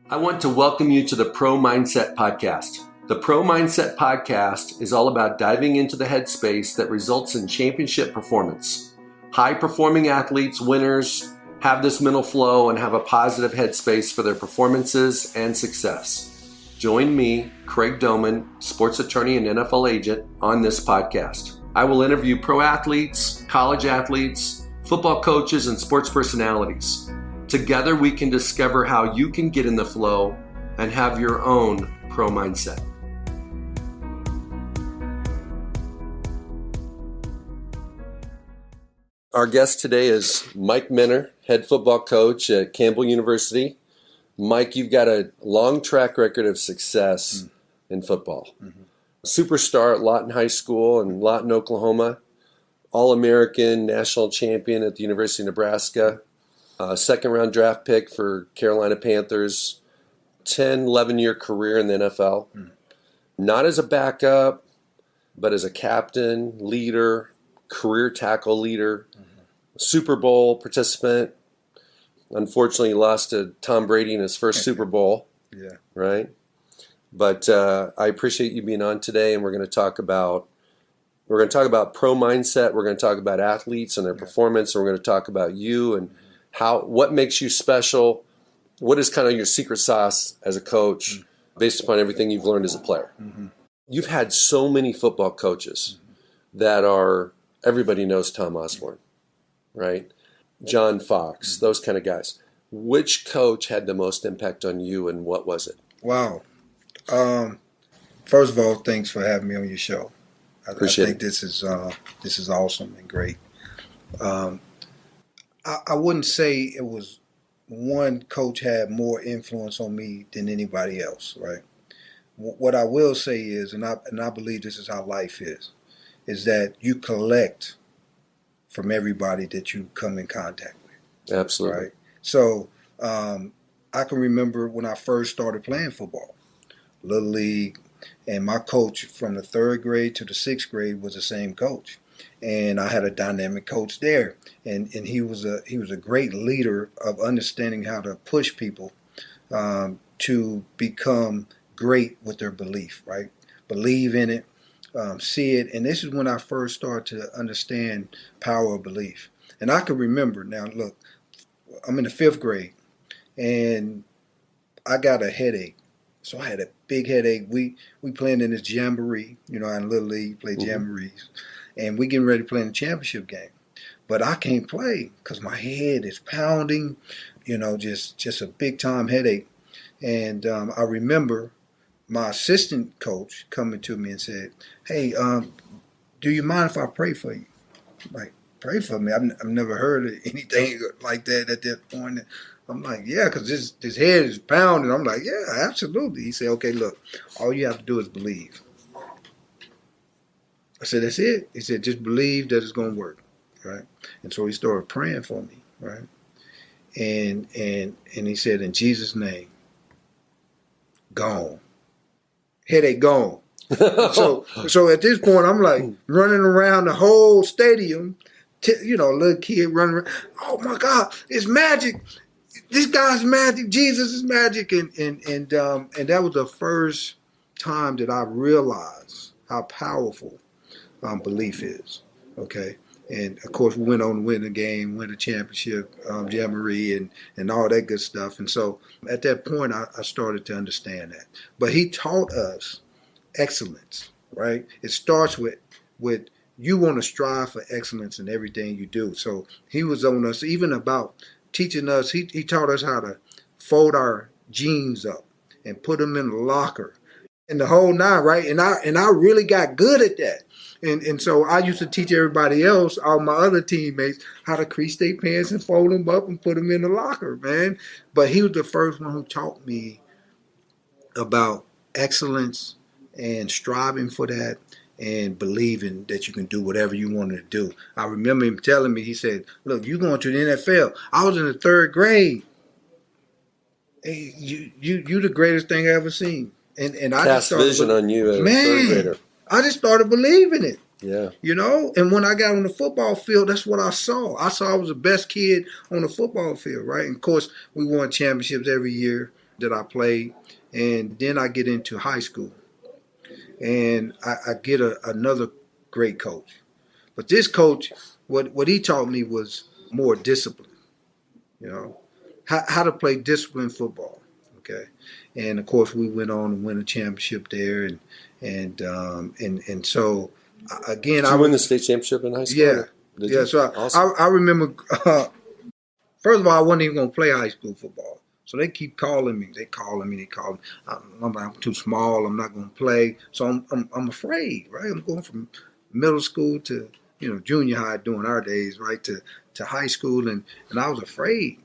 I want to welcome you to the Pro Mindset Podcast. The Pro Mindset Podcast is all about diving into the headspace that results in championship performance. High-performing athletes, winners, have this mental flow and have a positive headspace for their performances and success. Join me, Craig Domann, sports attorney and NFL agent, on this podcast. I will interview pro athletes, college athletes, football coaches, and sports personalities. Together, we can discover how you can get in the flow and have your own pro mindset. Our guest today is Mike Minner, head football coach at Campbell University. Mike, you've got a long track record of success in football. Superstar at Lawton High School in Lawton, Oklahoma. All-American, national champion at the University of Nebraska. Second-round draft pick for Carolina Panthers, 10, 11-year career in the NFL. Not as a backup, but as a captain, leader, career tackle leader, Super Bowl participant. Unfortunately, he lost to Tom Brady in his first Super Bowl. Yeah. Right? But I appreciate you being on today, and we're going to talk about pro mindset. We're going to talk about athletes and their performance, and we're going to talk about you and what makes you special? What is kind of your secret sauce as a coach based upon everything you've learned as a player? You've had so many football coaches that everybody knows Tom Osborne, right? John Fox, those kind of guys. Which coach had the most impact on you and what was it? Wow. First of all, thanks for having me on your show. I think this is awesome and great. I wouldn't say it was one coach had more influence on me than anybody else, right? What I will say is, and I believe this is how life is that you collect from everybody that you come in contact with. Absolutely. Right? So I can remember when I first started playing football, Little League, and my coach from the 3rd grade to the 6th grade was the same coach. And I had a dynamic coach there, and he was a great leader of understanding how to push people to become great with their belief, right? Believe in it, see it, and this is when I first started to understand power of belief. And I can remember now. Look, I'm in the 5th grade, and I got a headache. So I had a big headache. We playing in this jamboree, in Little League, play jamborees. And we getting ready to play in the championship game. But I can't play because my head is pounding, just a big-time headache. And I remember my assistant coach coming to me and said, hey, do you mind if I pray for you? I'm like, pray for me? I've never heard of anything like that at that point. I'm like, yeah, because this head is pounding. I'm like, yeah, absolutely. He said, okay, look, all you have to do is believe. I said, that's it. He said, just believe that it's going to work, right? And so he started praying for me, right? And he said, in Jesus' name, gone. Headache gone. So at this point, I'm like running around the whole stadium, little kid running around. Oh my God, it's magic. This guy's magic. Jesus is magic. And that was the first time that I realized how powerful belief is, okay? And, of course, we went on to win the game, win the championship, jamboree, and all that good stuff. And so at that point, I started to understand that. But he taught us excellence, right? It starts with you want to strive for excellence in everything you do. So he was on us, even about teaching us. He taught us how to fold our jeans up and put them in the locker and the whole nine, right? And I really got good at that. And so I used to teach everybody else, all my other teammates, how to crease their pants and fold them up and put them in the locker, man. But he was the first one who taught me about excellence and striving for that and believing that you can do whatever you wanted to do. I remember him telling me, he said, look, you're going to the NFL. I was in the 3rd grade. Hey, you the greatest thing I ever seen. And I Cast just vision on you as a 3rd grader. I just started believing it. Yeah. And when I got on the football field, that's what I saw. I saw I was the best kid on the football field, right? And of course, we won championships every year. that I played. And then I get into high school. And I get another great coach. But this coach, what he taught me was more discipline, you know, how to play disciplined football. Okay. And of course, we went on to win a championship there. And so, again, Did you win the state championship in high school? Yeah. Did Yeah. you? So Awesome. I remember, first of all, I wasn't even going to play high school football. So they keep calling me. They calling me. I'm too small. I'm not going to play. So I'm afraid, right? I'm going from middle school to junior high during our days, right, to high school, and I was afraid.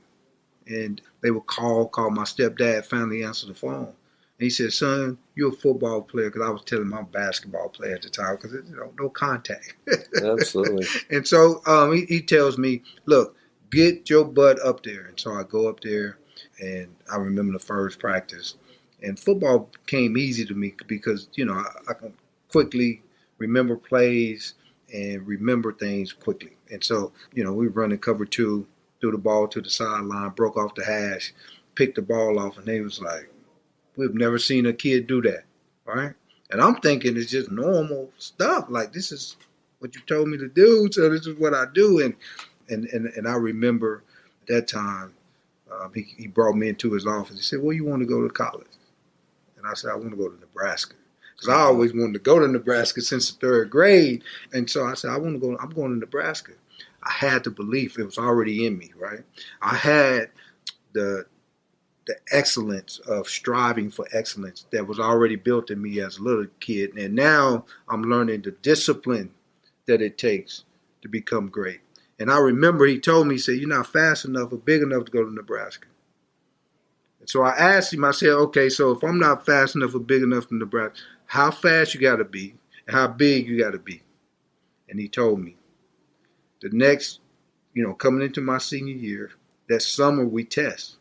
And they would call. My stepdad finally answered the phone. And he said, "Son, you're a football player," because I was telling him I'm a basketball player at the time because no contact. Absolutely. And so he tells me, "Look, get your butt up there." And so I go up there, and I remember the first practice. And football came easy to me because I can quickly remember plays and remember things quickly. And so we were running cover two, threw the ball to the sideline, broke off the hash, picked the ball off, and they was like, "We've never seen a kid do that," right? And I'm thinking it's just normal stuff. Like, this is what you told me to do, so this is what I do. And I remember at that time, he brought me into his office. He said, "Well, you want to go to college?" And I said, "I want to go to Nebraska." Because I always wanted to go to Nebraska since the third grade. And so I said, I'm going to Nebraska. I had the belief. It was already in me, right? I had the excellence of striving for excellence that was already built in me as a little kid. And now I'm learning the discipline that it takes to become great. And I remember he told me, he said, "You're not fast enough or big enough to go to Nebraska." And so I asked him, I said, "Okay, so if I'm not fast enough or big enough to Nebraska, how fast you got to be and how big you got to be?" And he told me, the next, coming into my senior year, that summer we test.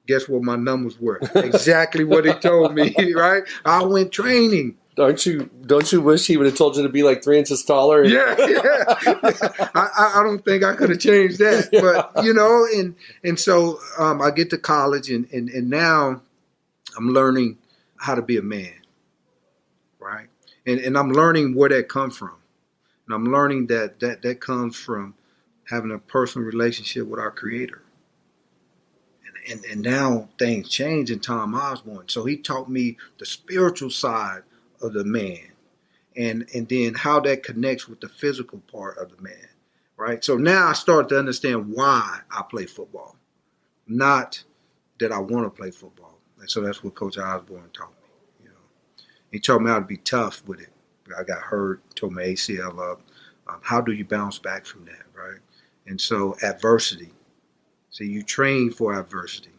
Guess what my numbers were? Exactly what he told me, right? I went training. Don't you wish he would have told you to be like 3 inches taller? Yeah. I don't think I could have changed that, Yeah. But and so I get to college, and now I'm learning how to be a man, right? And I'm learning where that comes from, and I'm learning that comes from having a personal relationship with our Creator. And now things change in Tom Osborne. So he taught me the spiritual side of the man, and then how that connects with the physical part of the man, right? So now I start to understand why I play football, not that I want to play football. And so that's what Coach Osborne taught me. He taught me how to be tough with it. I got hurt, tore my ACL up. How do you bounce back from that, right? And so adversity. So you train for adversity.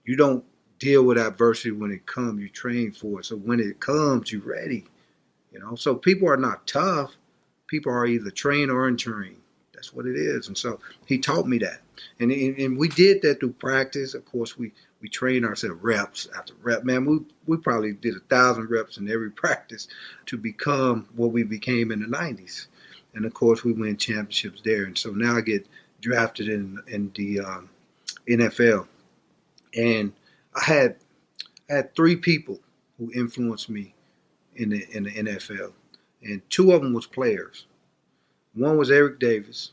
You don't deal with adversity when it comes. You train for it. So when it comes, you're ready. So people are not tough. People are either trained or untrained. That's what it is. And so he taught me that. And we did that through practice. Of course, we trained ourselves reps after rep. Man, we probably did 1,000 reps in every practice to become what we became in the 90s. And of course, we win championships there. And so now I get drafted in the NFL. And I had 3 people who influenced me in the NFL, and 2 of them was players. One was Eric Davis,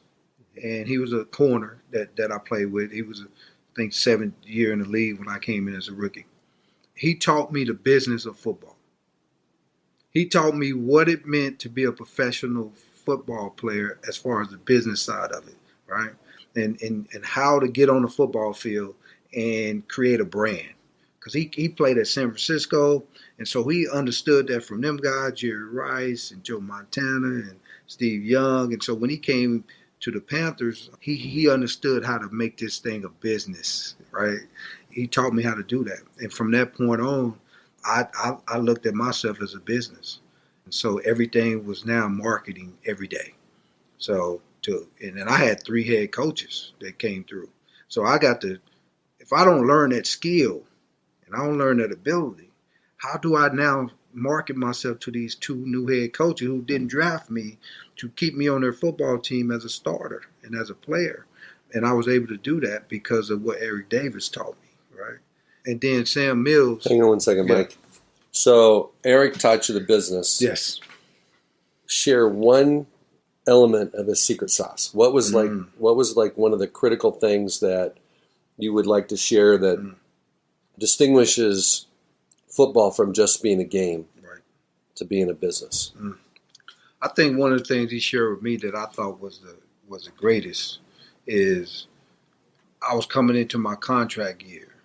and he was a corner that I played with. He was, I think, 7th year in the league when I came in as a rookie. He taught me the business of football. He taught me what it meant to be a professional football player as far as the business side of it, right? And how to get on the football field and create a brand. Because he played at San Francisco, and so he understood that from them guys, Jerry Rice and Joe Montana and Steve Young. And so when he came to the Panthers, he understood how to make this thing a business, right? He taught me how to do that. And from that point on, I looked at myself as a business. And so everything was now marketing every day. So and then I had 3 head coaches that came through. So I got to, if I don't learn that skill and I don't learn that ability, how do I now market myself to these 2 new head coaches who didn't draft me to keep me on their football team as a starter and as a player? And I was able to do that because of what Eric Davis taught me, right? And then Sam Mills. Hang on one second, Yeah. Mike. So Eric taught you the business. Yes. Share one element of his secret sauce. What was Mm. like one of the critical things that you would like to share that distinguishes football from just being a game Right. to being a business? I think one of the things he shared with me that I thought was the greatest is I was coming into my contract year,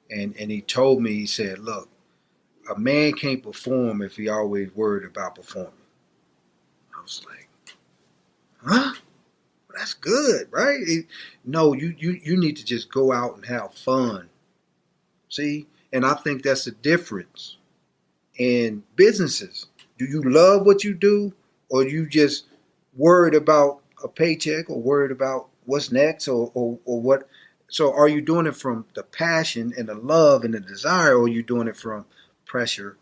and he told me, he said, look, a man can't perform if he always worried about performing. I was like, huh? Well, that's good, right? No, you need to just go out and have fun. See? And I think that's the difference in businesses. Do you love what you do, or you just worried about a paycheck, or worried about what's next, or what? So are you doing it from the passion and the love and the desire, or are you doing it from pressure,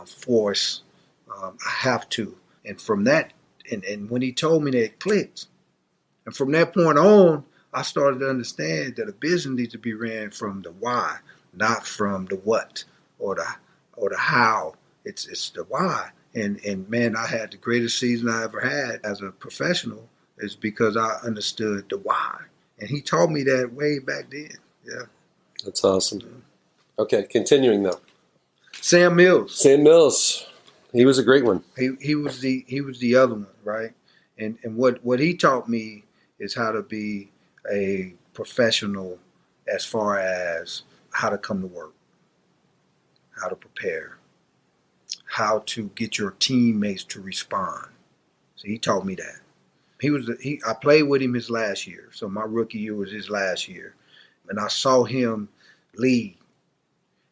force? I have to. And from that, and when he told me that, it clicked. And from that point on, I started to understand that a business needs to be ran from the why, not from the what or the how. It's the why. And man, I had the greatest season I ever had as a professional is because I understood the why. And he taught me that way back then. Yeah. That's awesome. Okay, continuing though. Sam Mills. Sam Mills. He was a great one. He was the other one, right? And what he taught me is how to be a professional as far as how to come to work, how to prepare, how to get your teammates to respond. So he taught me that. I played with him his last year. So my rookie year was his last year. And I saw him lead.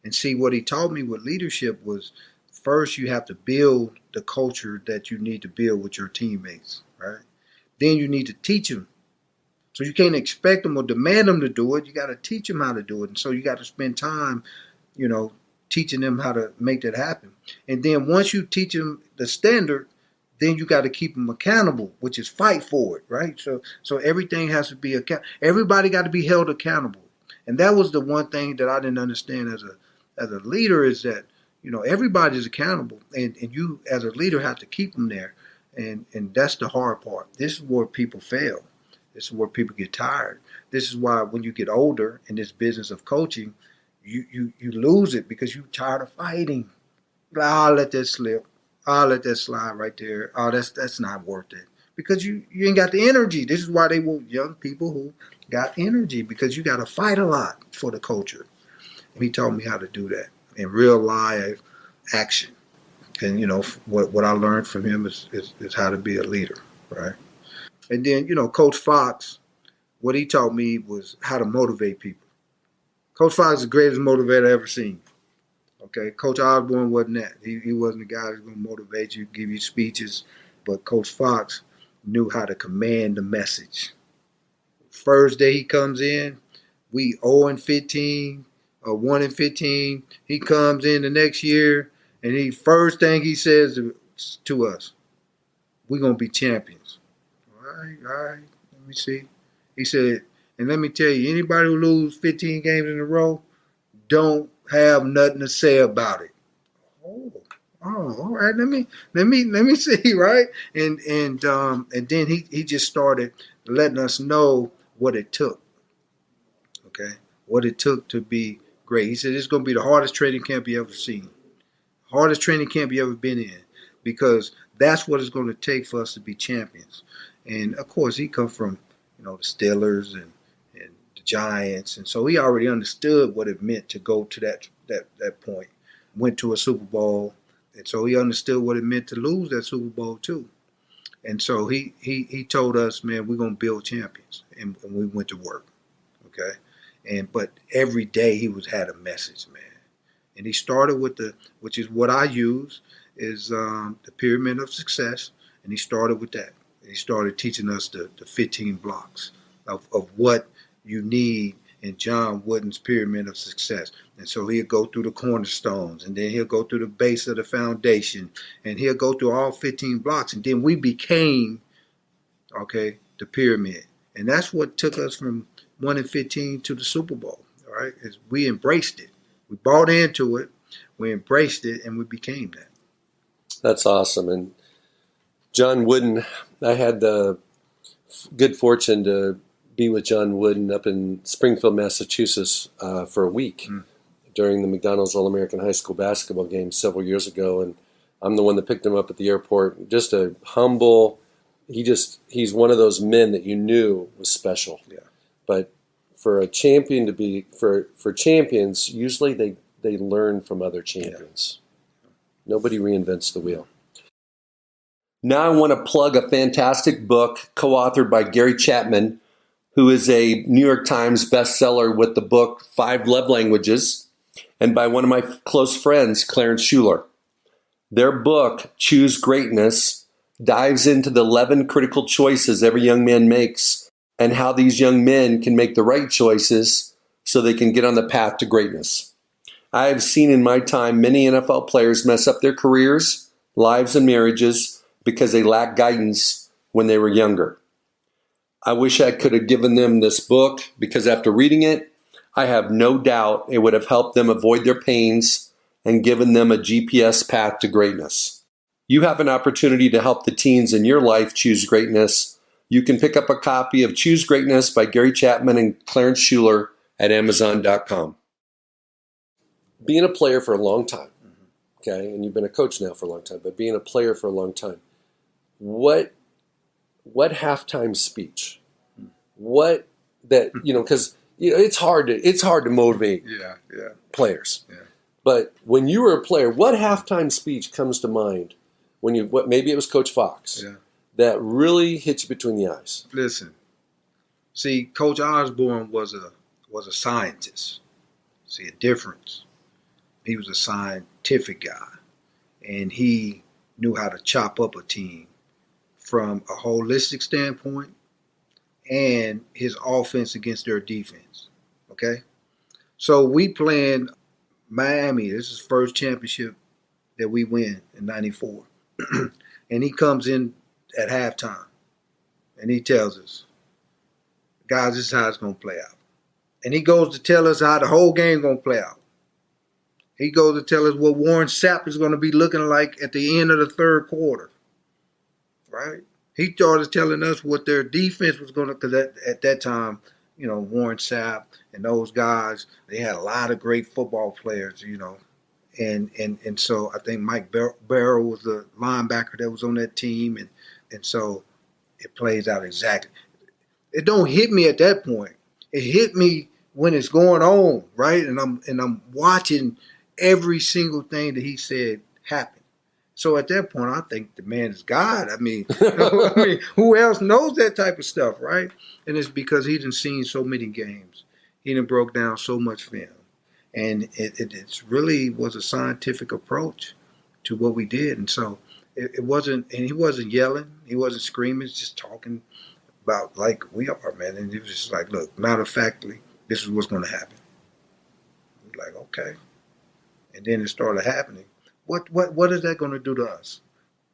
And see, what he taught me with leadership was first you have to build the culture that you need to build with your teammates, right? Then you need to teach them. So you can't expect them or demand them to do it. You got to teach them how to do it. And so you got to spend time, teaching them how to make that happen. And then once you teach them the standard, then you got to keep them accountable, which is fight for it, right? So everything has to be everybody got to be held accountable. And that was the one thing that I didn't understand as a leader is that, everybody's accountable, and you as a leader have to keep them there. And that's the hard part. This is where people fail. This is where people get tired. This is why when you get older in this business of coaching, you lose it because you're tired of fighting. Like, I'll let that slip. I'll let that slide right there. Oh, that's not worth it. Because you ain't got the energy. This is why they want young people who got energy, because you got to fight a lot for the culture. And he taught me how to do that in real life action. And, what I learned from him is how to be a leader, right? And then, Coach Fox, what he taught me was how to motivate people. Coach Fox is the greatest motivator I ever seen. Okay, Coach Osborne wasn't that. He wasn't the guy who's going to motivate you, give you speeches. But Coach Fox knew how to command the message. First day he comes in, we 0-15 or 1-15. He comes in the next year, and first thing he says to us, we're going to be champions. All right, let me see. He said, and let me tell you, anybody who loses 15 games in a row, don't have nothing to say about it. Oh, all right. Let me see, right? And then he just started letting us know what it took. Okay, what it took to be great. He said it's going to be the hardest training camp you ever seen, hardest training camp you ever been in, because that's what it's going to take for us to be champions. And of course, he come from the Steelers and the Giants, and so he already understood what it meant to go to that point. Went to a Super Bowl, and so he understood what it meant to lose that Super Bowl too. And so he told us, man, we're gonna build champions, and we went to work. Okay, but every day he had a message, man. And he started with which is what I use, is the pyramid of success, and he started with that. And he started teaching us the 15 blocks of what you need in John Wooden's pyramid of success. And so he'll go through the cornerstones, and then he'll go through the base of the foundation, and he'll go through all 15 blocks. And then we became, the pyramid. And that's what took us from 1-15 to the Super Bowl. All right? We embraced it. We bought into it. We embraced it, and we became that. That's awesome. And John Wooden, I had the good fortune to be with John Wooden up in Springfield, Massachusetts for a week during the McDonald's All-American High School basketball game several years ago. And I'm the one that picked him up at the airport. Just a humble, he's one of those men that you knew was special. Yeah. But for a champion to be, for champions, usually they learn from other champions. Yeah. Nobody reinvents the wheel. Now I want to plug a fantastic book co-authored by Gary Chapman, who is a New York Times bestseller with the book 5 Love Languages, and by one of my close friends, Clarence Schuler. Their book, Choose Greatness, dives into the 11 critical choices every young man makes and how these young men can make the right choices so they can get on the path to greatness. I have seen in my time many NFL players mess up their careers, lives, and marriages because they lacked guidance when they were younger. I wish I could have given them this book because after reading it, I have no doubt it would have helped them avoid their pains and given them a GPS path to greatness. You have an opportunity to help the teens in your life choose greatness. You can pick up a copy of Choose Greatness by Gary Chapman and Clarence Schuler at Amazon.com. Being a player for a long time, okay, and you've been a coach now for a long time, but being a player for a long time, what halftime speech? What that, because it's hard to motivate players. Yeah. But when you were a player, what halftime speech comes to mind when maybe it was Coach Fox that really hit you between the eyes? Listen, see, Coach Osborne was a scientist. See a difference. He was a scientific guy, and he knew how to chop up a team from a holistic standpoint and his offense against their defense. Okay? So we playing Miami. This is first championship that we win in 94. And he comes in at halftime and he tells us, guys, this is how it's going to play out. And he goes to tell us how the whole game going to play out. He goes to tell us what Warren Sapp is going to be looking like at the end of the third quarter. Right? He started telling us what their defense was going to, because at that time, Warren Sapp and those guys, they had a lot of great football players, and so I think Mike Barrow was the linebacker that was on that team, and so it plays out exactly. It don't hit me at that point. It hit me when it's going on, right? And I'm watching every single thing that he said happen. So at that point, I think the man is God. I mean, who else knows that type of stuff, right? And it's because he done seen so many games. He done broke down so much film. And it really was a scientific approach to what we did. And so it wasn't, and he wasn't yelling. He wasn't screaming. Just talking about like we are, man. And it was just like, look, matter of factly, this is what's going to happen. Like, okay. And then it started happening. What is that going to do to us,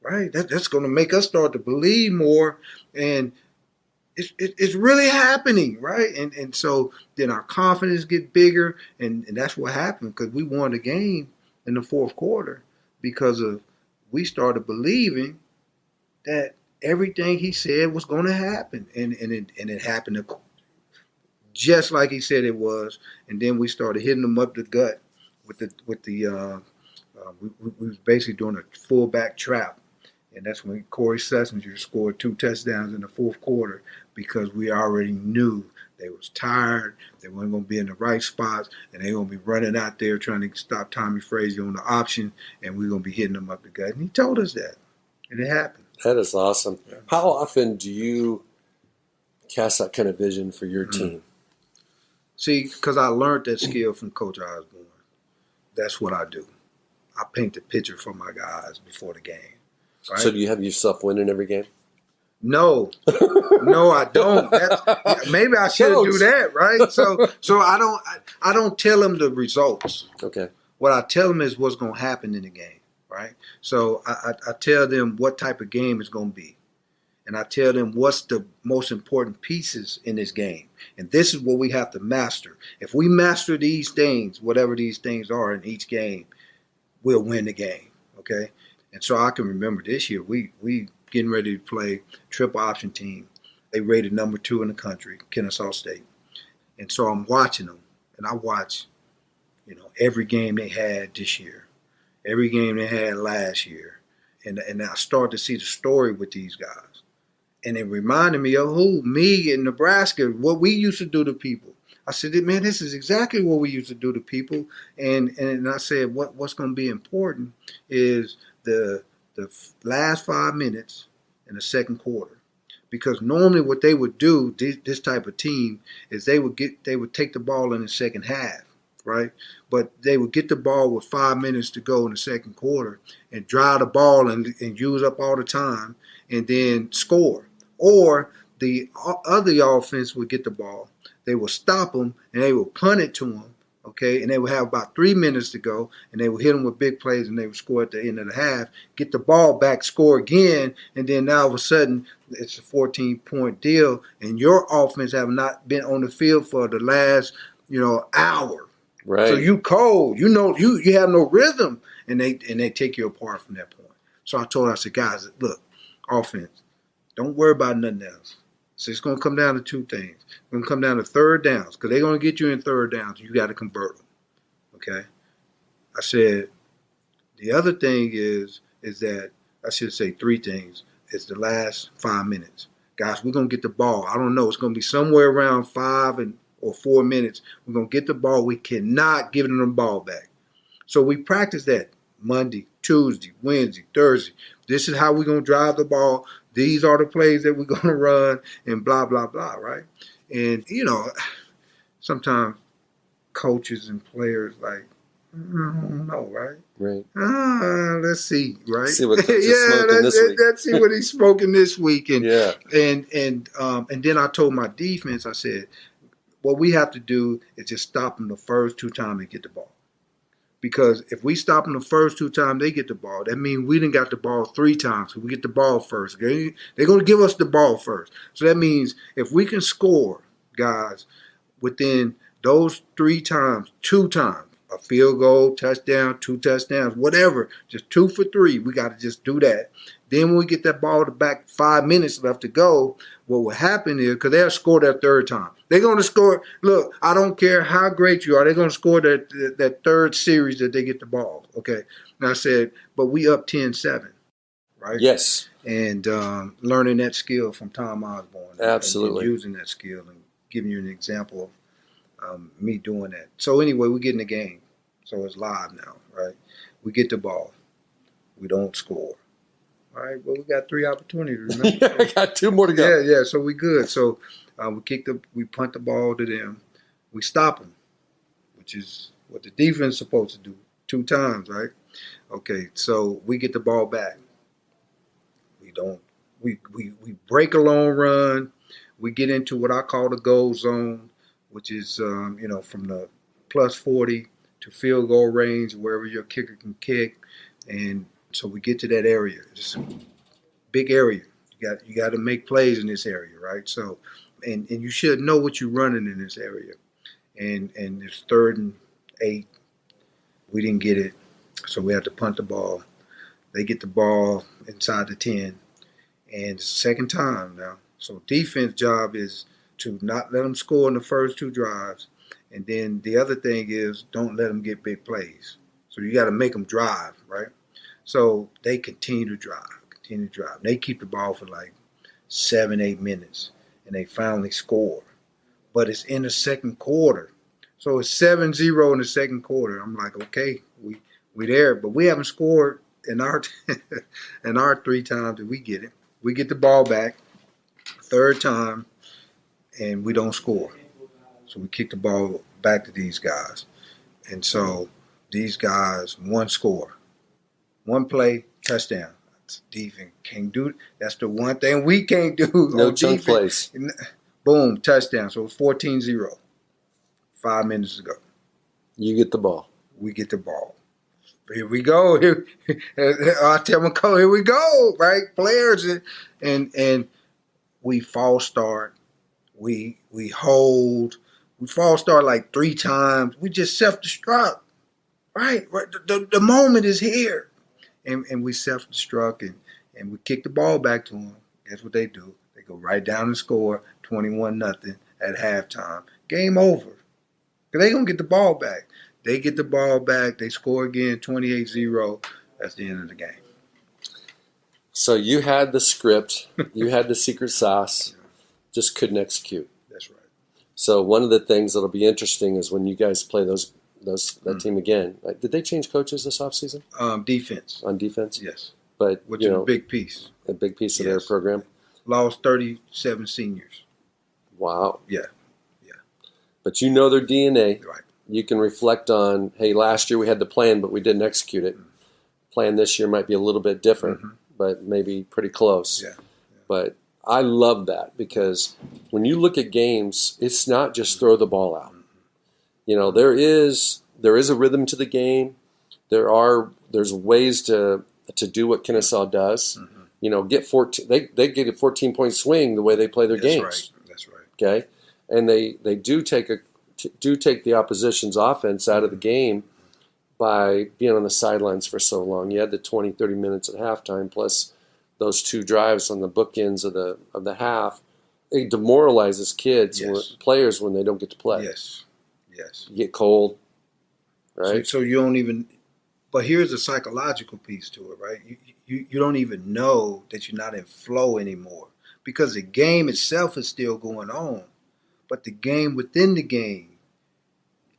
right? That's going to make us start to believe more, and it's really happening, right? And so then our confidence get bigger, and that's what happened because we won the game in the fourth quarter because we started believing that everything he said was going to happen, and it happened just like he said it was, and then we started hitting them up the gut with the. We was basically doing a fullback trap, and that's when Corey Sessinger scored 2 touchdowns in the fourth quarter because we already knew they was tired, they weren't going to be in the right spots, and they were going to be running out there trying to stop Tommy Frazier on the option, and we are going to be hitting them up the gut. And he told us that, and it happened. That is awesome. Yeah. How often do you cast that kind of vision for your team? See, because I learned that skill from Coach Osborne. That's what I do. I paint the picture for my guys before the game. Right? So do you have yourself winning every game? No, I don't. Maybe I should do that, right? So I don't tell them the results. Okay. What I tell them is what's going to happen in the game, right? So I tell them what type of game it's going to be, and I tell them what's the most important pieces in this game. And this is what we have to master. If we master these things, whatever these things are in each game, we'll win the game, okay? And so I can remember this year, we getting ready to play triple option team. They rated number 2 in the country, Kennesaw State. And so I'm watching them, and I watch, every game they had this year, every game they had last year. And I start to see the story with these guys. And it reminded me of me in Nebraska, what we used to do to people. I said, man, this is exactly what we used to do to people. And I said, what's going to be important is the last 5 minutes in the second quarter. Because normally what they would do, this type of team, is they would take the ball in the second half, right? But they would get the ball with 5 minutes to go in the second quarter and drive the ball and use up all the time and then score. Or the other offense would get the ball. They would stop them and they would punt it to them, okay? And they would have about 3 minutes to go, and they would hit them with big plays, and they would score at the end of the half, get the ball back, score again, and then now all of a sudden it's a 14-point deal, and your offense have not been on the field for the last, hour. Right. So you cold, you have no rhythm, and they take you apart from that point. So I said, guys, look, offense, don't worry about nothing else. So it's going to come down to 2 things. It's going to come down to third downs, because they're going to get you in third downs. You got to convert them, okay? I said the other thing is that I should say 3 things. It's the last 5 minutes. Guys, we're going to get the ball. I don't know. It's going to be somewhere around 5 or 4 minutes. We're going to get the ball. We cannot give them the ball back. So we practice that Monday, Tuesday, Wednesday, Thursday. This is how we're going to drive the ball. These are the plays that we're going to run and blah, blah, blah, right? And, sometimes coaches and players like, I don't know, right? Right. Let's see, right? See what coach is smoking this week. Let's see what he's smoking this week. And, yeah. And then I told my defense, I said, what we have to do is just stop them the first 2 times they get the ball. Because if we stop them the first 2 times they get the ball, that means we done got the ball 3 times. We get the ball first. Okay? They're going to give us the ball first. So that means if we can score, guys, within those 3 times, 2 times, a field goal, touchdown, 2 touchdowns, whatever, just 2 for 3, we got to just do that. Then when we get that ball to back 5 minutes left to go, what will happen is, because they'll score that 3rd time. They're going to score. Look, I don't care how great you are. They're going to score that 3rd series that they get the ball. Okay. And I said, but we up 10-7, right? Yes. And learning that skill from Tom Osborne. Absolutely. And using that skill and giving you an example of me doing that. So anyway, we get in the game. So it's live now, right? We get the ball. We don't score. All right, well, we got 3 opportunities. Remember? I got 2 more to go. Yeah, so we good. So we punt the ball to them. We stop them, which is what the defense is supposed to do 2 times, right? Okay, so we get the ball back. We break a long run. We get into what I call the goal zone, which is, from the plus 40 to field goal range, wherever your kicker can kick. And so we get to that area. It's a big area. You got to make plays in this area, right? So, and you should know what you're running in this area. And it's 3rd and 8. We didn't get it, so we have to punt the ball. They get the ball inside the 10, and it's the 2nd time now. So defense job is to not let them score in the first 2 drives, and then the other thing is don't let them get big plays. So you got to make them drive, right? So they continue to drive. They keep the ball for like 7-8 minutes, and they finally score. But it's in the second quarter. So it's 7-0 in the second quarter. I'm like, okay, we there. But we haven't scored in our 3 times that we get it. We get the ball back, 3rd time, and we don't score. So we kick the ball back to these guys. And so these guys, 1 score. 1 play, touchdown. Defense can't do it. That's the one thing we can't do. No chunk plays. Boom, touchdown. So it's 14-0. 5 minutes to go. You get the ball. We get the ball. Here we go. I tell my coach, here we go, right? Players and we false start, we hold, we false start like 3 times. We just self-destruct, right? The moment is here. And we self-destruct and we kick the ball back to them. Guess what they do? They go right down and score 21-0 at halftime. Game over. Because they're going to get the ball back. They get the ball back. They score again, 28-0. That's the end of the game. So you had the script. You had the secret sauce. Just couldn't execute. That's right. So one of the things that'll be interesting is when you guys play that team again. Did they change coaches this offseason? Defense. On defense? Yes. But, which is a big piece. A big piece of their program? Lost 37 seniors. Wow. Yeah. But you know their DNA. Right. You can reflect on, hey, last year we had the plan, but we didn't execute it. Plan this year might be a little bit different, but maybe pretty close. Yeah. But I love that because when you look at games, it's not just throw the ball out. There is a rhythm to the game. There's ways to do what Kennesaw does. Get 14. They get a 14-point swing the way they play their games. That's right. Okay, and they do take the opposition's offense out of the game by being on the sidelines for so long. You had the 20, 30 minutes at halftime plus those 2 drives on the bookends of the half. It demoralizes players when they don't get to play. Yes. You get cold, right? So you don't even. But here's the psychological piece to it, right? You don't even know that you're not in flow anymore because the game itself is still going on, but the game within the game,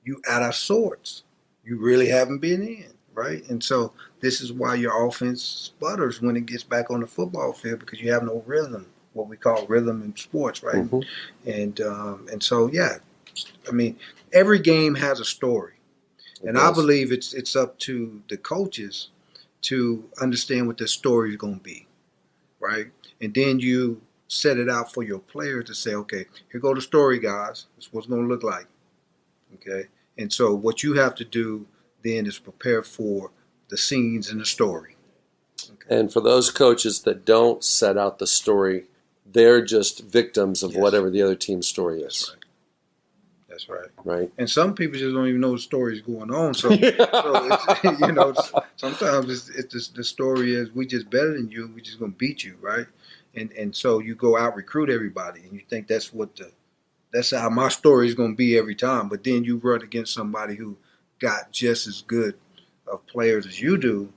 you out of sorts. You really haven't been in, right? And so this is why your offense sputters when it gets back on the football field because you have no rhythm, what we call rhythm in sports, right? And so I mean, every game has a story. And I believe it's up to the coaches to understand what the story is going to be, right? And then you set it out for your players to say, okay, here go the story, guys. This is what it's going to look like, okay? And so what you have to do then is prepare for the scenes in the story. Okay? And for those coaches that don't set out the story, they're just victims of whatever the other team's story is. That's right. Right. And some people just don't even know the story is going on. So it's, sometimes it's just, the story is we just better than you. We just gonna beat you, right? And so you go out recruit everybody, and you think that's how my story is gonna be every time. But then you run against somebody who got just as good of players as you do,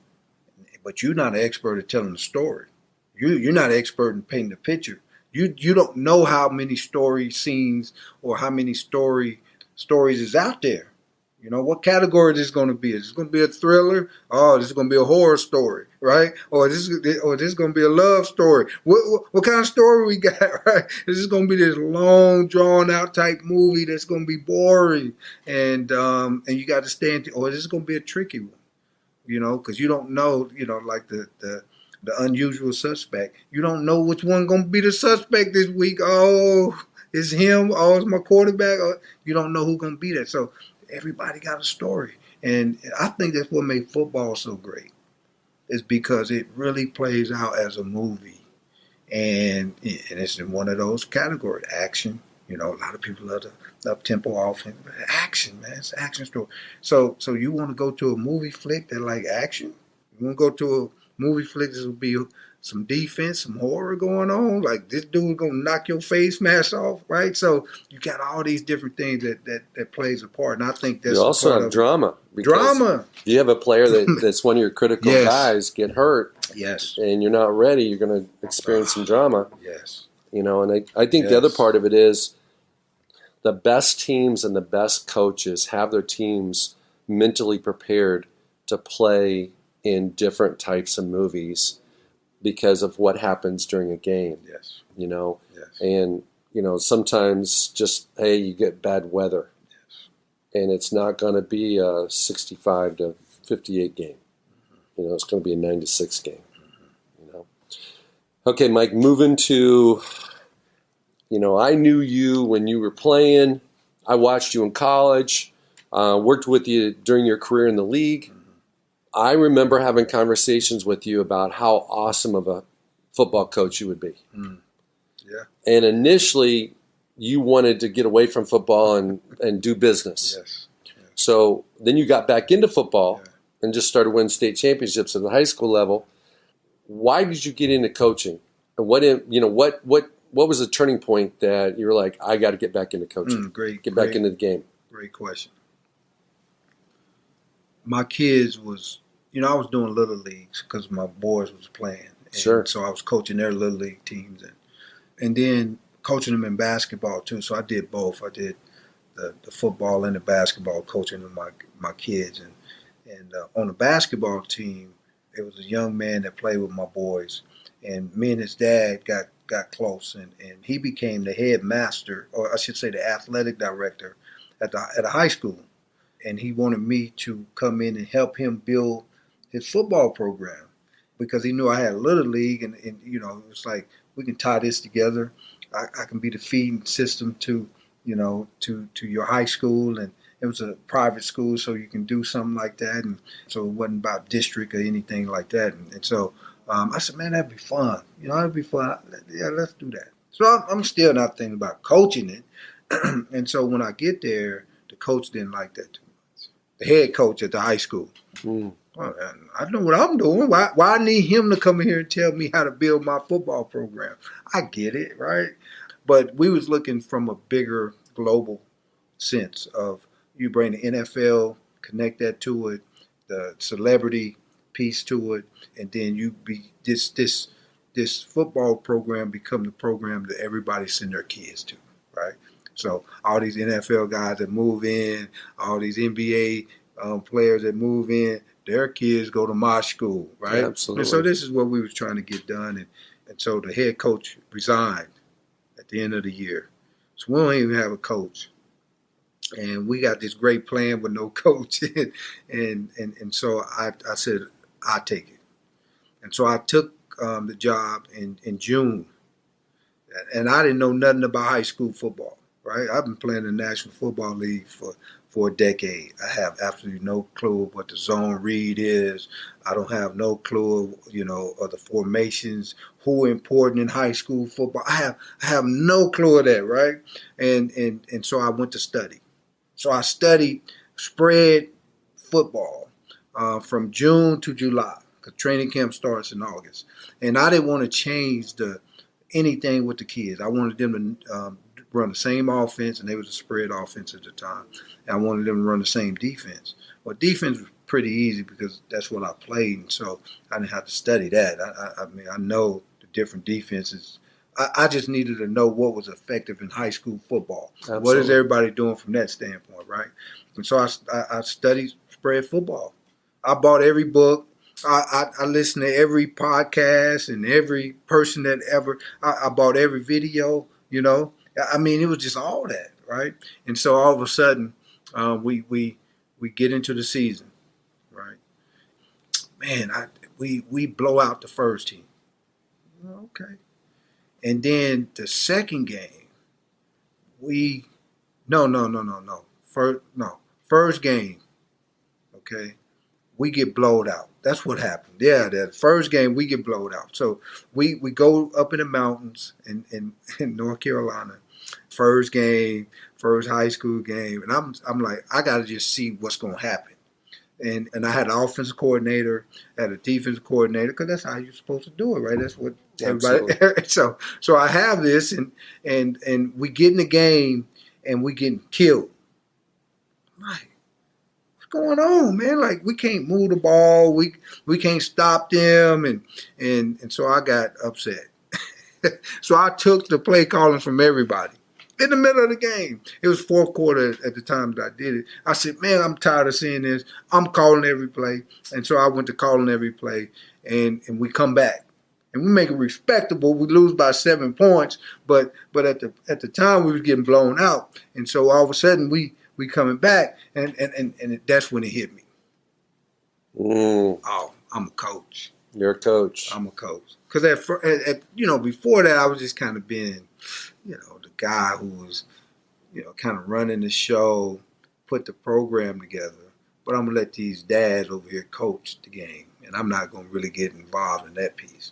but you're not an expert at telling the story. You're not an expert in painting the picture. You don't know how many story scenes or how many stories is out there. What category is this going to be? Is this going to be a thriller? Oh, this is going to be a horror story, right? Or this is going to be a love story. What kind of story we got, right? Is this going to be this long, drawn out type movie that's going to be boring and you got to stand? Or is this going to be a tricky one? Because you don't know. Like the unusual suspect. You don't know which one going to be the suspect this week. Oh, it's him. Oh, it's my quarterback. Oh, you don't know who's going to be that. So everybody got a story. And I think that's what made football so great is because it really plays out as a movie. And it's in one of those categories. Action. A lot of people love the up-tempo offense. Action, man. It's an action story. So you want to go to a movie flick that like action? You want to go to a movie flicks will be some defense, some horror going on. Like this dude gonna knock your face mask off, right? So you got all these different things that plays a part, and I think that's you also have drama. Drama. If you have a player that's one of your critical guys get hurt, and you're not ready, you're going to experience some drama. Yes. And I think the other part of it is the best teams and the best coaches have their teams mentally prepared to play in different types of movies because of what happens during a game. Yes. And, sometimes just, hey, you get bad weather. Yes. And it's not going to be a 65 to 58 game. It's going to be a 9-6 game. Okay, Mike, moving to, I knew you when you were playing. I watched you in college, worked with you during your career in the league. I remember having conversations with you about how awesome of a football coach you would be. Yeah. And initially, you wanted to get away from football and do business. Yes. So then you got back into football Yeah. and just started winning state championships at the high school level. Why did you get into coaching? And what was the turning point that you were like, I got to get back into coaching, get back into the game? Great question. My kids was, I was doing little leagues because my boys was playing. And Sure. So I was coaching their little league teams and then coaching them in basketball too. So I did both. I did the football and the basketball, coaching of my kids. And on the basketball team, it was a young man that played with my boys. And me and his dad got close. And he became the head master, or I should say the athletic director at a high school. And he wanted me to come in and help him build his football program because he knew I had a little league, and it was like, we can tie this together. I can be the feeding system to your high school, and it was a private school, so you can do something like that, and so it wasn't about district or anything like that, and so I said, man, that'd be fun. That'd be fun. Yeah, let's do that. So I'm still not thinking about coaching it, and so when I get there, the coach didn't like that too much. The head coach at the high school. Mm. Well, I know what I'm doing. Why I need him to come in here and tell me how to build my football program? I get it, right? But we was looking from a bigger global sense of, you bring the NFL, connect that to it, the celebrity piece to it, and then you be this football program become the program that everybody send their kids to, right? So all these NFL guys that move in, all these NBA players that move in, their kids go to my school, right? Yeah, absolutely. And so this is what we was trying to get done, and so the head coach resigned at the end of the year. So we don't even have a coach. And we got this great plan with no coach. and so I said, I'll take it. And so I took the job in June. And I didn't know nothing about high school football, right? I've been playing in the National Football League for a decade. I have absolutely no clue of what the zone read is. I don't have no clue of the formations, who important in high school football. I have no clue of that, right? And so I went to study. So I studied spread football from June to July, because training camp starts in August. And I didn't want to change anything with the kids. I wanted them to run the same offense, and they was a spread offense at the time. And I wanted them to run the same defense. Well, defense was pretty easy because that's what I played, and so I didn't have to study that. I mean, I know the different defenses. I just needed to know what was effective in high school football. Absolutely. What is everybody doing from that standpoint, right? And so I studied spread football. I bought every book. I listened to every podcast and every person that ever. I bought every video. I mean, it was just all that, right? And so all of a sudden, we get into the season, right? Man, we blow out the first team. Okay. And then the second game, first game, okay, we get blowed out. That's what happened. Yeah, that first game we get blowed out. So we go up in the mountains in North Carolina. First game, first high school game, and I'm like, I got to just see what's gonna happen. And I had an offensive coordinator, had a defensive coordinator, because that's how you're supposed to do it, right? That's what everybody. So I have this, and we get in the game, and we getting killed. I'm like, what's going on, man? Like, we can't move the ball, we can't stop them, and so I got upset. So I took the play calling from everybody. In the middle of the game. It was fourth quarter at the time that I did it. I said, man, I'm tired of seeing this. I'm calling every play. And so I went to calling every play, and we come back. And we make it respectable. We lose by 7 points, but at the time we was getting blown out. And so all of a sudden we coming back, and that's when it hit me. Oh, I'm a coach. You're a coach. I'm a coach. Because before that I was just kind of being, the guy who was, kind of running the show, put the program together. But I'm going to let these dads over here coach the game. And I'm not going to really get involved in that piece.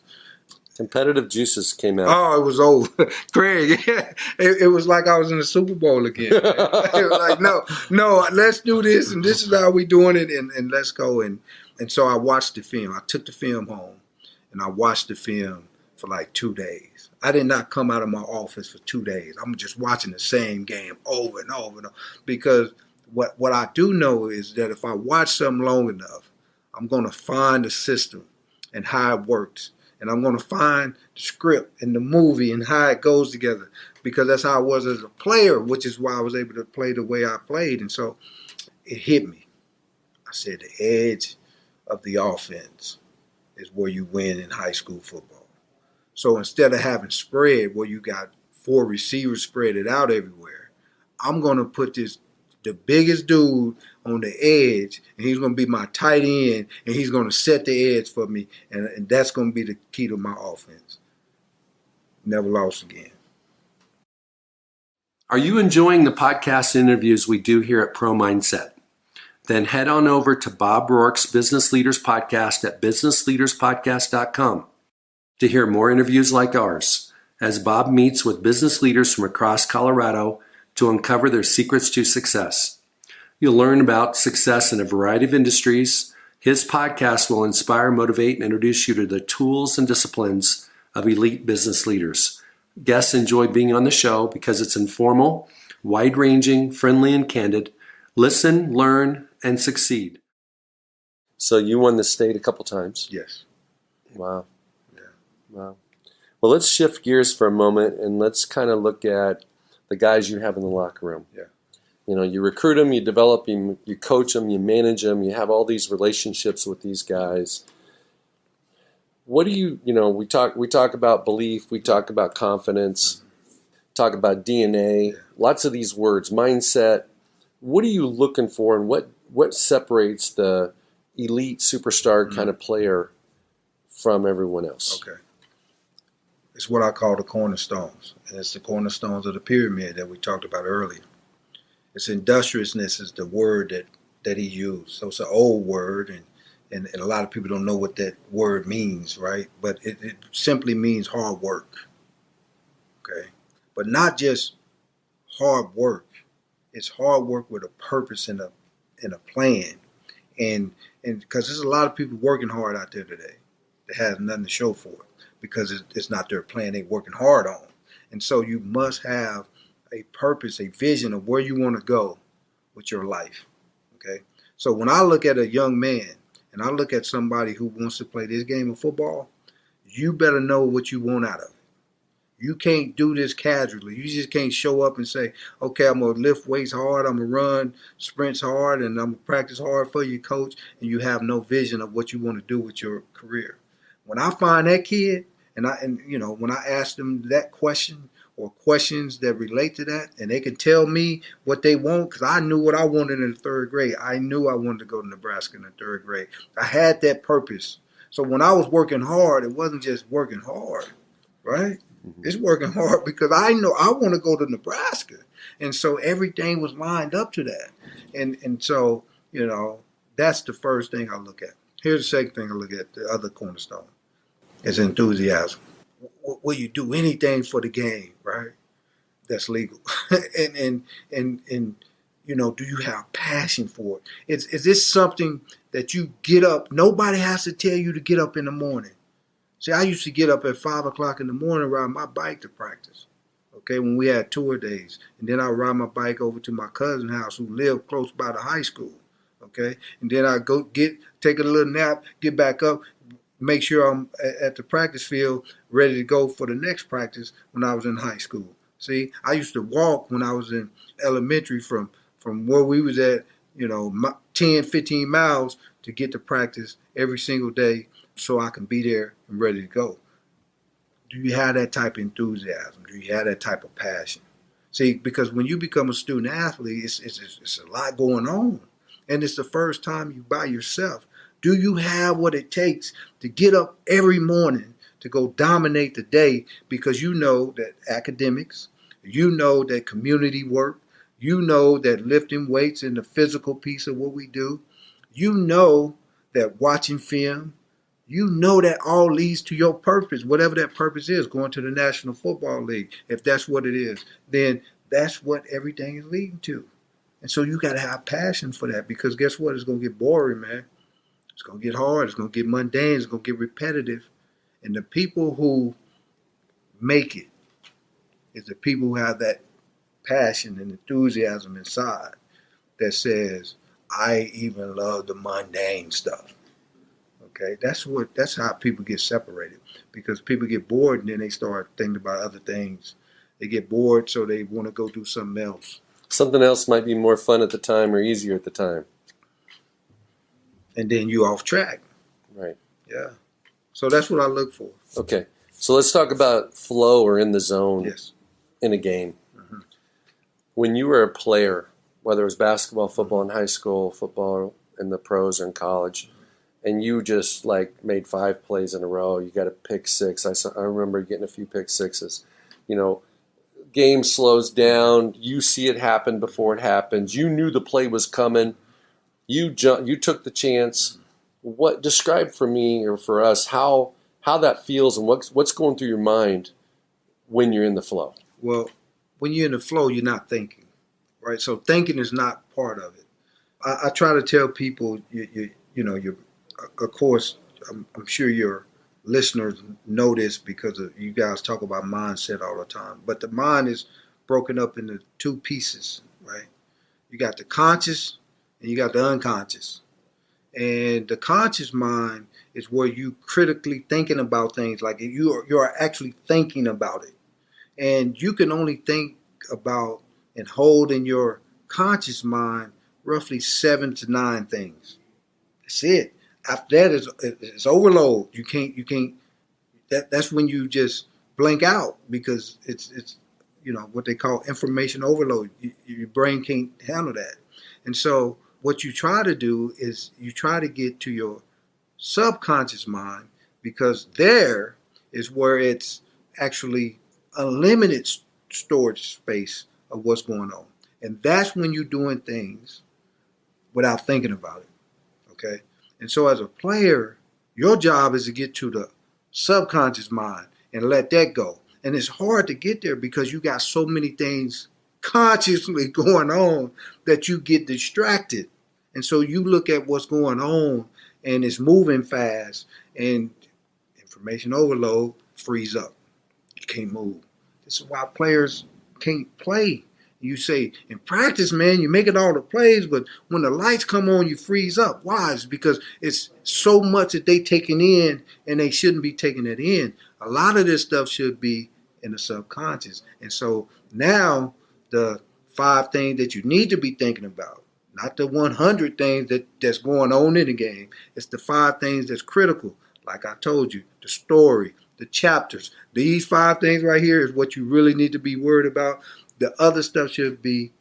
Competitive juices came out. Oh, it was over. Craig, it was like I was in the Super Bowl again. It was like, no, let's do this, and this is how we doing it, and let's go. And so I watched the film. I took the film home, and I watched the film for like 2 days. I did not come out of my office for 2 days. I'm just watching the same game over and over and over. Because what I do know is that if I watch something long enough, I'm going to find the system and how it works. And I'm going to find the script and the movie and how it goes together, because that's how I was as a player, which is why I was able to play the way I played. And so it hit me. I said the edge of the offense is where you win in high school football. So instead of having spread where you got 4 receivers spread it out everywhere, I'm going to put the biggest dude on the edge, and he's going to be my tight end, and he's going to set the edge for me, and that's going to be the key to my offense. Never lost again. Are you enjoying the podcast interviews we do here at Pro Mindset? Then head on over to Bob Rourke's Business Leaders Podcast at businessleaderspodcast.com to hear more interviews like ours, as Bob meets with business leaders from across Colorado to uncover their secrets to success. You'll learn about success in a variety of industries. His podcast will inspire, motivate, and introduce you to the tools and disciplines of elite business leaders. Guests enjoy being on the show because it's informal, wide-ranging, friendly, and candid. Listen, learn, and succeed. So you won the state a couple times? Yes. Wow. Yeah. Wow. Well, let's shift gears for a moment and let's kind of look at the guys you have in the locker room. Yeah. You know, you recruit them, you develop them, you coach them, you manage them, you have all these relationships with these guys. What do you we talk about belief, we talk about confidence, talk about DNA, lots of these words, mindset. What are you looking for, and what separates the elite superstar kind of player from everyone else? Okay. It's what I call the cornerstones, and it's the cornerstones of the pyramid that we talked about earlier. It's industriousness is the word that he used. So it's an old word, and a lot of people don't know what that word means, right? But it simply means hard work, okay? But not just hard work. It's hard work with a purpose and a plan. And because there's a lot of people working hard out there today that has nothing to show for it because it's not their plan they're working hard on. And so you must have a purpose, a vision of where you want to go with your life, okay? So when I look at a young man and I look at somebody who wants to play this game of football, you better know what you want out of it. You can't do this casually. You just can't show up and say, okay, I'm going to lift weights hard, I'm going to run sprints hard, and I'm going to practice hard for you, coach, and you have no vision of what you want to do with your career. When I find that kid, and when I ask them that question or questions that relate to that, and they can tell me what they want, because I knew what I wanted in the 3rd grade. I knew I wanted to go to Nebraska in the 3rd grade. I had that purpose. So when I was working hard, it wasn't just working hard, right? It's working hard because I know I want to go to Nebraska. And so everything was lined up to that. And so, that's the first thing I look at. Here's the second thing I look at, the other cornerstone, is enthusiasm. Will you do anything for the game, right? That's legal. and do you have passion for it? Is this something that you get up? Nobody has to tell you to get up in the morning. See, I used to get up at 5 o'clock in the morning, ride my bike to practice, okay, when we had tour days. And then I'd ride my bike over to my cousin's house who lived close by the high school, okay? And then I'd go take a little nap, get back up, make sure I'm at the practice field ready to go for the next practice when I was in high school. See, I used to walk when I was in elementary from where we was at, 10, 15 miles to get to practice every single day, so I can be there and ready to go. Do you have that type of enthusiasm? Do you have that type of passion? See, because when you become a student athlete, it's a lot going on. And it's the first time you by yourself. Do you have what it takes to get up every morning to go dominate the day, because you know that academics, you know that community work, you know that lifting weights and the physical piece of what we do, you know that watching film, you know that all leads to your purpose, whatever that purpose is, going to the National Football League. If that's what it is, then that's what everything is leading to. And so you got to have passion for that, because guess what? It's going to get boring, man. It's going to get hard. It's going to get mundane. It's going to get repetitive. And the people who make it is the people who have that passion and enthusiasm inside that says, I even love the mundane stuff. Okay, that's how people get separated, because people get bored and then they start thinking about other things. They get bored, so they want to go do something else. Something else might be more fun at the time or easier at the time. And then you off track. Right. Yeah. So that's what I look for. Okay. So let's talk about flow or in the zone. Yes. In a game. Mm-hmm. When you were a player, whether it was basketball, football in high school, football in the pros or in college, and you just like made 5 plays in a row, you got a pick 6. I remember getting a few pick 6s. You know, game slows down. You see it happen before it happens. You knew the play was coming. You took the chance. What describe for me or for us how that feels and what's going through your mind when you're in the flow? Well, when you're in the flow, you're not thinking, right? So thinking is not part of it. I try to tell people, of course, I'm sure your listeners know this because you guys talk about mindset all the time. But the mind is broken up into 2 pieces, right? You got the conscious and you got the unconscious. And the conscious mind is where you critically thinking about things, like you are actually thinking about it. And you can only think about and hold in your conscious mind roughly 7 to 9 things. That's it. After that, it's overload. You can't. That's when you just blank out, because it's what they call information overload. Your brain can't handle that. And so what you try to do is you try to get to your subconscious mind, because there is where it's actually unlimited storage space of what's going on. And that's when you're doing things without thinking about it. Okay? And so as a player, your job is to get to the subconscious mind and let that go. And it's hard to get there because you got so many things consciously going on that you get distracted. And so you look at what's going on and it's moving fast, and information overload frees up. You can't move. This is why players can't play. You say, in practice, man, you make it all the plays, but when the lights come on, you freeze up. Why? It's because it's so much that they taking in, and they shouldn't be taking it in. A lot of this stuff should be in the subconscious. And so now the 5 things that you need to be thinking about, not the 100 things that's going on in the game. It's the 5 things that's critical. Like I told you, the story, the chapters. These 5 things right here is what you really need to be worried about. The other stuff should be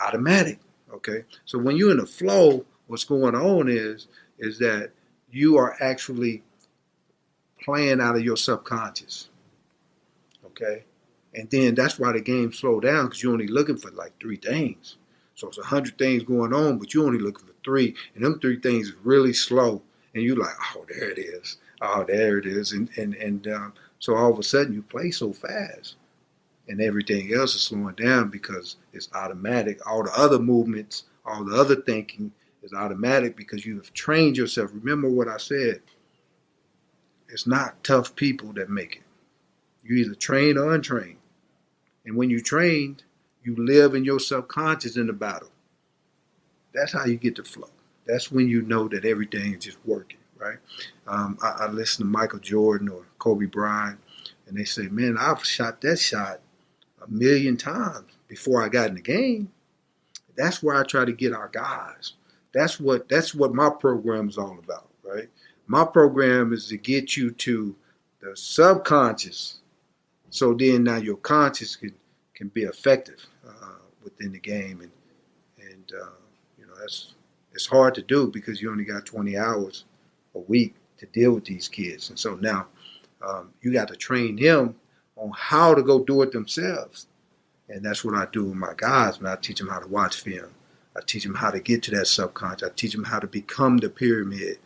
automatic, okay? So when you're in the flow, what's going on is that you are actually playing out of your subconscious, okay? And then that's why the game slow down, because you're only looking for like 3 things. So it's 100 things going on, but you're only looking for 3. And them 3 things is really slow. And you're like, oh, there it is. Oh, there it is. And so all of a sudden you play so fast. And everything else is slowing down because it's automatic. All the other movements, all the other thinking is automatic because you have trained yourself. Remember what I said. It's not tough people that make it. You either train or untrained. And when you trained, you live in your subconscious in the battle. That's how you get the flow. That's when you know that everything is just working, right? I listen to Michael Jordan or Kobe Bryant, and they say, man, I've shot that shot 1,000,000 times before I got in the game. That's where I try to get our guys. That's what my program is all about, right? My program is to get you to the subconscious, so then now your conscious can be effective within the game, and it's hard to do because you only got 20 hours a week to deal with these kids, and so now you got to train them on how to go do it themselves. And that's what I do with my guys, man. I teach them how to watch film. I teach them how to get to that subconscious. I teach them how to become the pyramid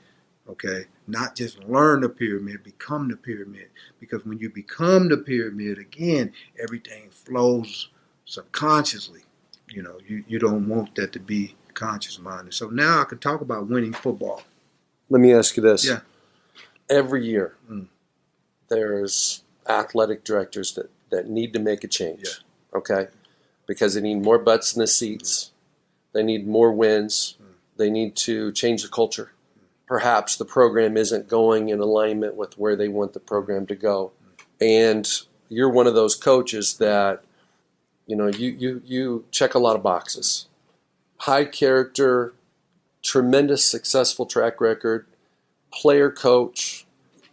Okay, not just learn the pyramid, become the pyramid. Because when you become the pyramid, again, everything flows subconsciously. You don't want that to be conscious minded. So now I can talk about winning football. Let me ask you this. Yeah. Every year, there's athletic directors that need to make a change, okay? Because they need more butts in the seats. They need more wins. They need to change the culture. Perhaps the program isn't going in alignment with where they want the program to go. And you're one of those coaches that, you check a lot of boxes. High character, tremendous successful track record, player coach,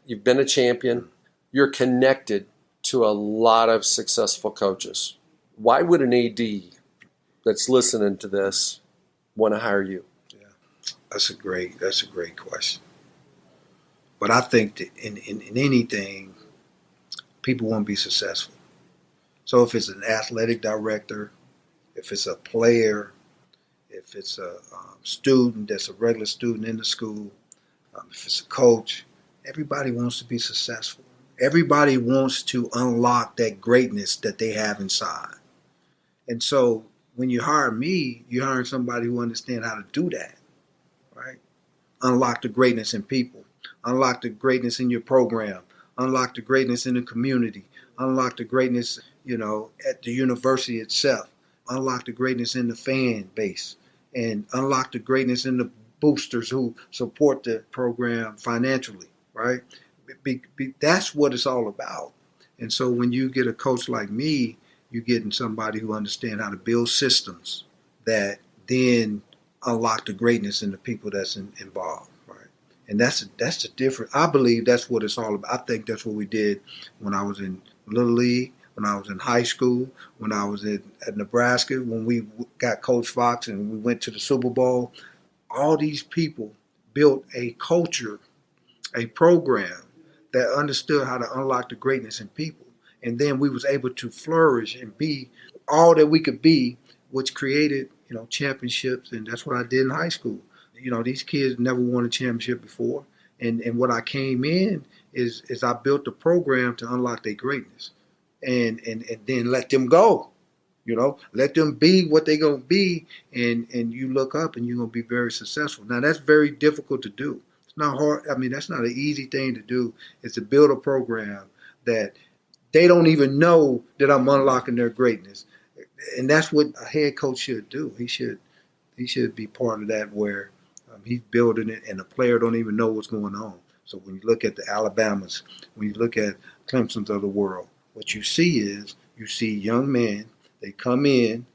you've been a champion, you're connected to a lot of successful coaches. Why would an AD that's listening to this want to hire you? That's a great question. But I think that in anything, people want to be successful. So if it's an athletic director, if it's a player, if it's a student that's a regular student in the school, if it's a coach, everybody wants to be successful. Everybody wants to unlock that greatness that they have inside. And so when you hire me, you're hiring somebody who understands how to do that. Right? Unlock the greatness in people. Unlock the greatness in your program. Unlock the greatness in the community. Unlock the greatness, at the university itself. Unlock the greatness in the fan base. And unlock the greatness in the boosters who support the program financially, right? That's what it's all about. And so when you get a coach like me, you're getting somebody who understands how to build systems that then unlock the greatness in the people that's involved, right? And that's the difference. I believe that's what it's all about. I think that's what we did when I was in Little League, when I was in high school, when I was at Nebraska, when we got Coach Fox and we went to the Super Bowl. All these people built a culture, a program that understood how to unlock the greatness in people. And then we was able to flourish and be all that we could be, which created championships, and that's what I did in high school. These kids never won a championship before, and what I came in is I built a program to unlock their greatness, and then let them go, let them be what they're gonna be, and you look up and you're gonna be very successful. Now that's very difficult to do. It's not hard. I mean, that's not an easy thing to do. It's to build a program that they don't even know that I'm unlocking their greatness. And that's what a head coach should do. He should be part of that, where he's building it and the player don't even know what's going on. So when you look at the Alabamas, when you look at Clemson's of the world, what you see young men, they come in,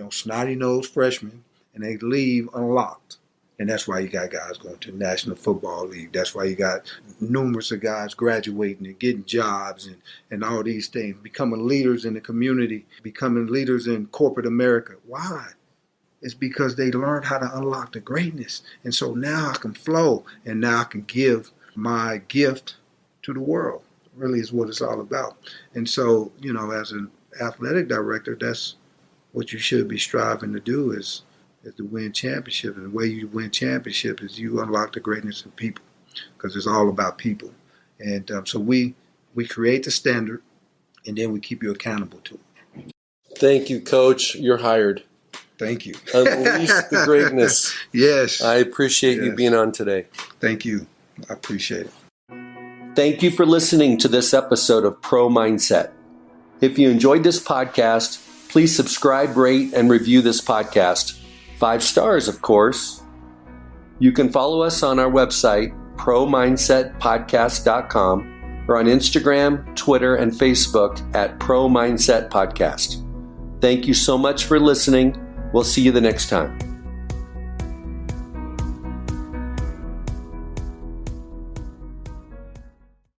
snotty-nosed freshmen, and they leave unlocked. And that's why you got guys going to the National Football League. That's why you got numerous of guys graduating and getting jobs and all these things, becoming leaders in the community, becoming leaders in corporate America. Why? It's because they learned how to unlock the greatness. And so now I can flow, and now I can give my gift to the world. Really is what it's all about. And so, as an athletic director, that's what you should be striving to do is to win championship. And the way you win championship is you unlock the greatness in people, because it's all about people. And so we create the standard, and then we keep you accountable to it. Thank you, Coach. You're hired. Thank you. Unleash the greatness. Yes. I appreciate you being on today. Thank you. I appreciate it. Thank you for listening to this episode of Pro Mindset. If you enjoyed this podcast, please subscribe, rate, and review this podcast. 5 stars, of course. You can follow us on our website, promindsetpodcast.com, or on Instagram, Twitter, and Facebook at Pro Mindset Podcast. Thank you so much for listening. We'll see you the next time.